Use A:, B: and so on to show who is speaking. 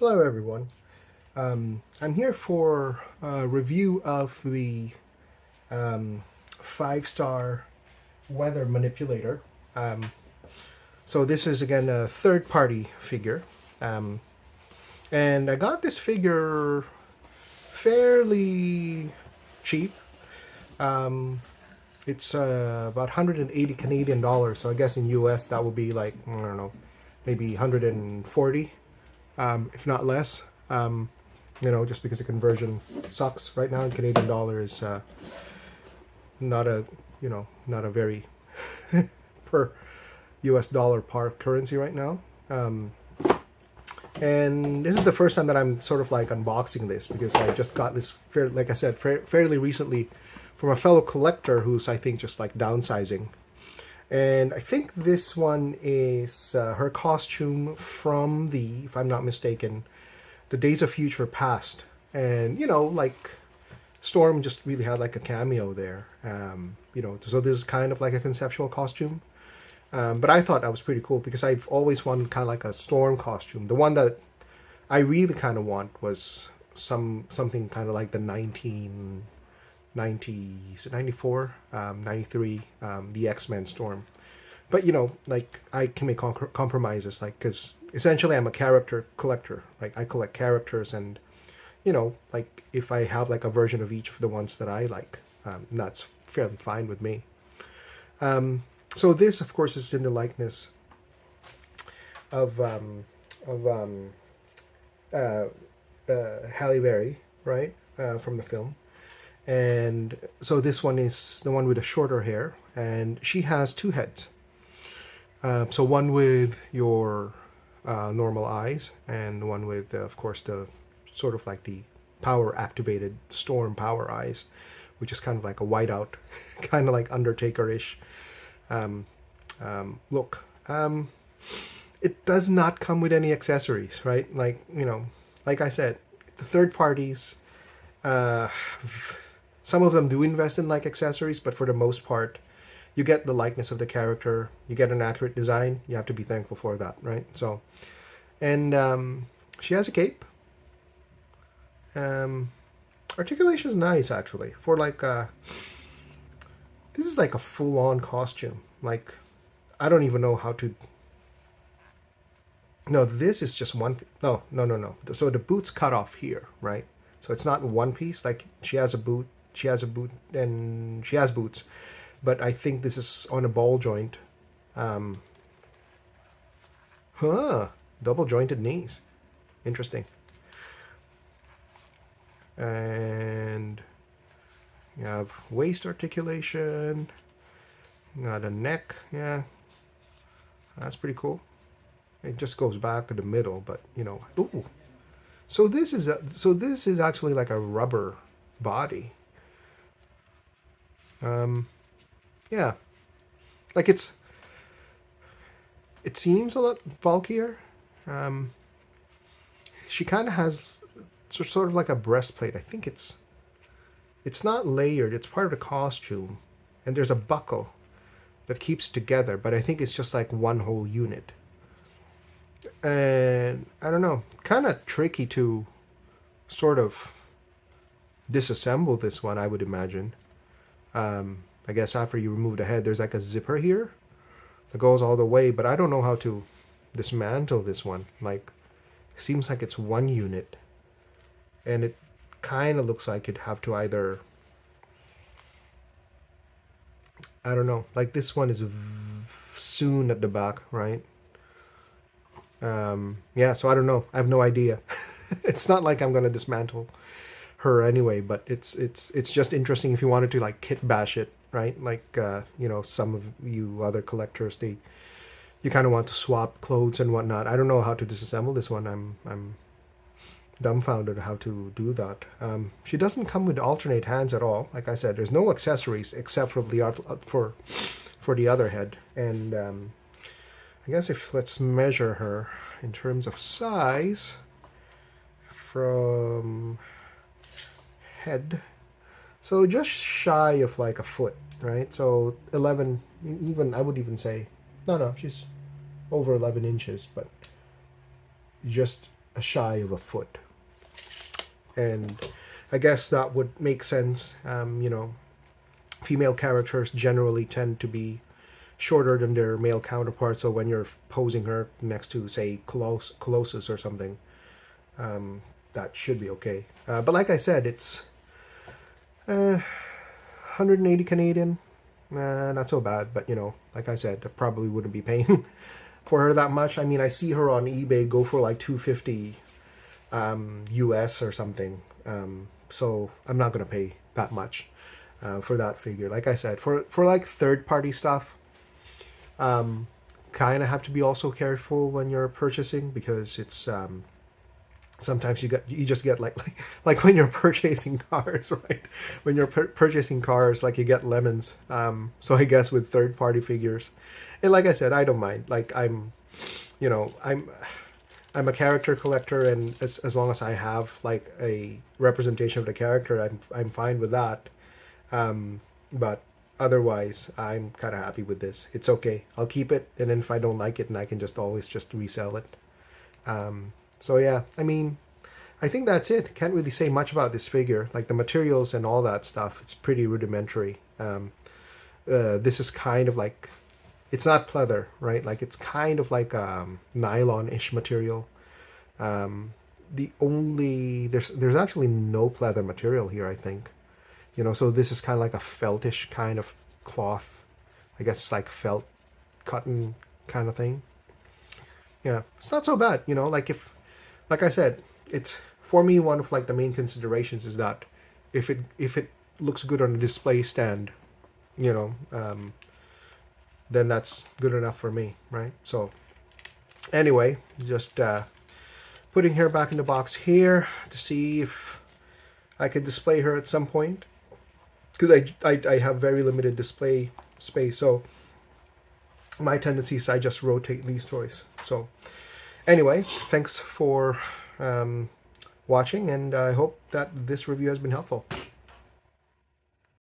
A: Hello everyone. I'm here for a review of the Fivestar weather manipulator. Um, so this is again a third-party figure, um, and I got this figure fairly cheap. Um, it's about 180 Canadian dollars, so I guess in US that would be like, I don't know, maybe 140, if not less. Just because the conversion sucks right now, and Canadian dollar is not a, not a very per US dollar par currency right now. And this is the first time that I'm sort of like unboxing this, because I just got this, like I said, fairly recently from a fellow collector who's, I think, just like downsizing. And I think this one is her costume from the, if I'm not mistaken, the Days of Future Past. And, like Storm just really had like a cameo there. So this is kind of like a conceptual costume. But I thought that was pretty cool because I've always wanted kind of like a Storm costume. The one that I really kind of want was something kind of like the 1990s, 94, 93, the X-Men Storm. But like I can make compromises, like, because essentially I'm a character collector. Like I collect characters, and like if I have like a version of each of the ones that I like, that's fairly fine with me. So this, of course, is in the likeness of of um, uh, Halle Berry, right, from the film. And so this one is the one with the shorter hair, and she has two heads. So one with your normal eyes, and one with, of course, the sort of like the power activated Storm power eyes, which is kind of like a whiteout, kind of like Undertaker-ish look. It does not come with any accessories, right? Like, like I said, the third parties, uh, some of them do invest in like accessories, but for the most part, you get the likeness of the character, you get an accurate design. You have to be thankful for that, right? So, and she has a cape. Um, Articulation is nice, actually. For like, this is like a full-on costume. Like, I don't even know how to. No, this is just one. No, no, no, no. So the boot's cut off here, right? So it's not one piece. Like she has a boot, and she has boots. But I think this is on a ball joint. Um, huh, double jointed knees. Interesting. And you have waist articulation. Got a neck. Yeah, that's pretty cool. It just goes back to the middle, but ooh. So this is actually like a rubber body. Yeah, like it seems a lot bulkier. Um, she kind of has sort of like a breastplate. I think it's not layered. It's part of the costume, and there's a buckle that keeps it together. But I think it's just like one whole unit. And I don't know, kind of tricky to sort of disassemble this one, I would imagine. I guess after you remove the head, there's like a zipper here that goes all the way, but I don't know how to dismantle this one. Like, it seems like it's one unit, and it kind of looks like it'd have to either, I don't know, like this one is soon at the back, right? Yeah, so I don't know. I have no idea. It's not like I'm gonna dismantle her anyway, but it's just interesting if you wanted to like kit bash it, right? Like some of you other collectors, you kind of want to swap clothes and whatnot. I don't know how to disassemble this one. I'm dumbfounded how to do that. She doesn't come with alternate hands at all. Like I said, there's no accessories except for the for the other head. And I guess if let's measure her in terms of size from head, so just shy of like a foot, right? So 11, even I would even say, no, she's over 11 inches, but just shy of a foot. And I guess that would make sense. You know, female characters generally tend to be shorter than their male counterparts. So when you're posing her next to, say, Colossus or something, that should be okay. But like I said, it's 180 Canadian. Not so bad. But, you know, like I said, I probably wouldn't be paying for her that much. I mean, I see her on eBay go for like 250 US or something. So I'm not going to pay that much for that figure. Like I said, for like third-party stuff, kind of have to be also careful when you're purchasing, because it's sometimes you just get like when you're purchasing cars, right? When you're purchasing cars, like, you get lemons. So I guess with third-party figures, and like I said, I don't mind. Like, you know, I'm a character collector, and as long as I have like a representation of the character, I'm fine with that. But otherwise, I'm kind of happy with this. It's okay. I'll keep it, and then if I don't like it, and I can just always just resell it. So yeah, I mean, I think that's it. Can't really say much about this figure. Like, the materials and all that stuff, it's pretty rudimentary. This is kind of like, it's not pleather, right? Like, it's kind of like nylon-ish material. There's actually no pleather material here, I think. You know, so this is kind of like a feltish kind of cloth. I guess it's like felt cotton kind of thing. Yeah, it's not so bad. You know, like I said, it's, for me, one of like the main considerations is that if it looks good on a display stand, you know, then that's good enough for me, right? So anyway, just putting her back in the box here to see if I could display her at some point, because I have very limited display space. So my tendency is I just rotate these toys. So anyway, thanks for watching, and I hope that this review has been helpful.